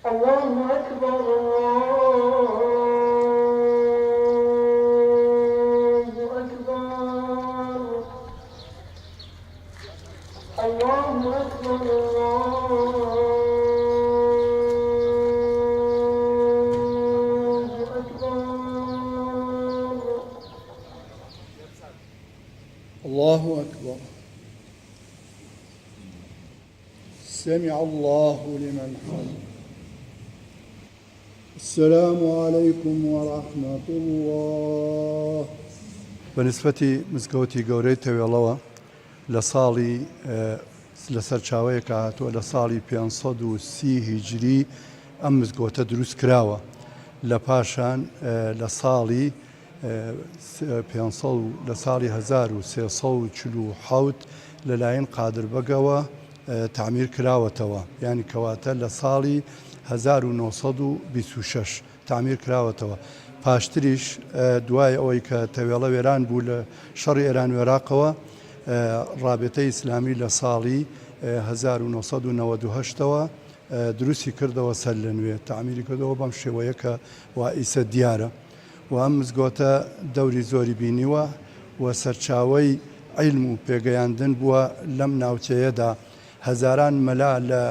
الله أكبر الله أكبر الله أكبر الله أكبر الله أكبر سمع الله لمن حمده السلام عليكم ورحمة الله. بنسبة مزگەوتی گەورەی تەوێڵەوە لە ساڵی لەسەر چاوەیەکە هاتووە لە ساڵی 530 هیجری ئەم مزگەوتە دروست کراوە لە پاشان لە ساڵی 1347 لەلایەن قادربەگەوە تعمیر کراوەتەوە، یعنی کەواتە لە ساڵی 1926 تعمیر کراوەتەوە. پاشتریش دوای ئەوەی کە تەوێڵە وێران بوو لە شەڕی ئێران وێراقەوە، ڕابێتەی ئیسلامی لە ساڵی 1998ەوە دروستی کردەوە سەر لە نوێ تعمیری کردەوە بەم شێوەیە کە وا ئیسە دیارە و ئەم مزگەوتە دەوری زۆری بینیوە و سەرچاوەی عیلم و پێگەیاندن بووە لەم ناوچەیەدا. هەزاران مەلا لە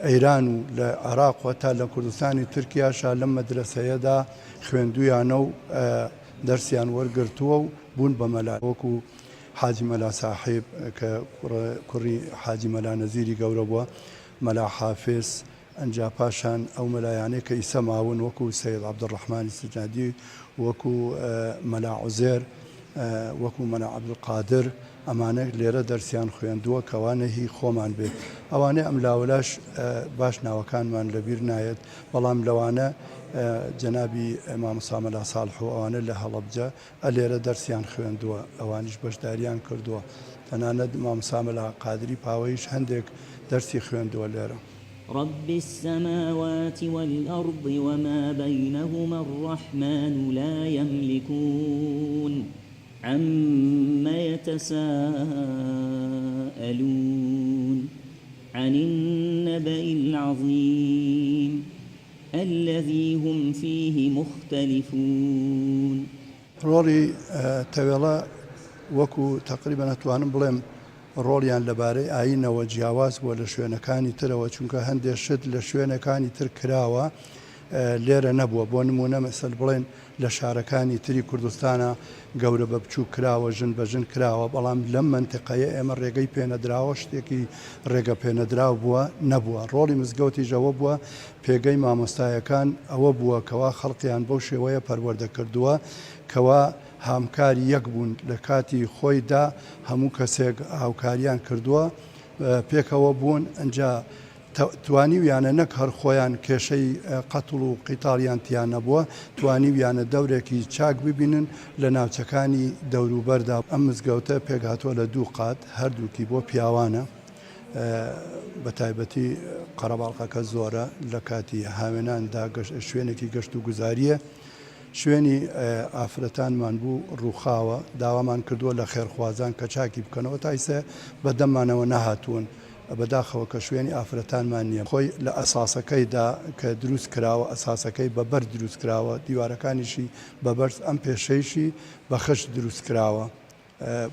ئەیران و لە عێراق و تا لە کوردستانی تورکیاشا لەم مەدرسەیەدا خوێندویانە و دەرسیان وەرگرتووە و بوون بە مەلا، وەکو حاجی مەلا ساحێب کە کوڕی حاجی مەلا نەزیری گەورە بووە، مەلا حافظ، ئەنجا پاشان ئەو مەلایانەی کە ئیسە ماون وەکو سەید عەبدوڕەحمانی سجادی، وەکو مەلا عوزێر، وەکو مەلا عەبدولقادر، ئەمانە لێرە دەرسیان خوێندووە کەوانە هی خۆمان بێت. ئەوانەی ئەم لاوەلاش باش ناوەکانمان لەبیر نایەت، بەڵام لەوانە جەنابی مامۆستا مەلا ساڵح و ئەوانە لە هەڵەبجە لێرە دەرسیان خوێندووە، ئەوانیش بەشداریان کردووە. تەنانەت مامۆستا مەلا قادری پاوەیش هەندێک دەرسی خوێندووە لێرە. رب السماوات والأرض وما بينهما الرحمن لا يملكون عما يتساءلون عن النبأ العظيم الذي هم فيه مختلفون. ڕۆڵی تەوێڵە وەکو تقریبا نەتوانم بڵێم ڕۆڵیان لەبارەی ئاینەوە جیاواز بووە لە شوێنەکانی ترەوە، چونکە هەندێک شت لە شوێنەکانی تر کراوە لێرە نەبووە. بۆ نمونە مەسەل بڵێن لە شارەکانی تری کوردستانە گەورە بە بچوو کراوە، ژن بە ژن کراوە، بەڵام لەم منتیقەیە ئێمە ڕێگەی پێنەدراوە، شتێکی ڕێگە پێنەدراو بووە نەبووە. ڕۆڵی مزگەوتیش ئەوە بووە، پێگەی مامۆستایەکان ئەوە بووە کەوا خەڵقیان بەو شێوەیە پەروەردە کردووە کەوا هامکاری یەک بوون لە کاتی خۆیدا، هەموو کەسێک هاوکاریان کردووە پێکەوە بوون، ئەنجا توانیویانە نەک هەر خۆیان کێشەی قەتڵ و قیتاڵیان تیان نەبووە، توانیویانە دەورێکی چاک ببینن لە ناوچەکانی دەوروبەردا. ئەم مزگەوتە پێکهاتووە لە 2 قات، هەردووکی بۆ پیاوانە، بە تایبەتی قەرەباڵقەکە زۆرە لە کاتی هاوێناندا شوێنێکی گەشت و گوزاریە. شوێنی ئافرەتانمان بوو ڕووخاوە، داوامان کردووە لە خێرخوازان کە چاکی بکەنەوە، تایسە بەدەمانەوە نەهاتوون بەداخەوە کە شوێنی ئافرەتانمان نییە. خۆی لە ئەساسەکەیدا کە دروست کراوە، ئەساسەکەی بەبەر دروست کراوە، دیوارەکانیشی بەبەرز، ئەم پێشەیشی بە خشت دروست کراوە،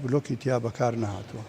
بلۆکی تیا بەکار نەهاتووە.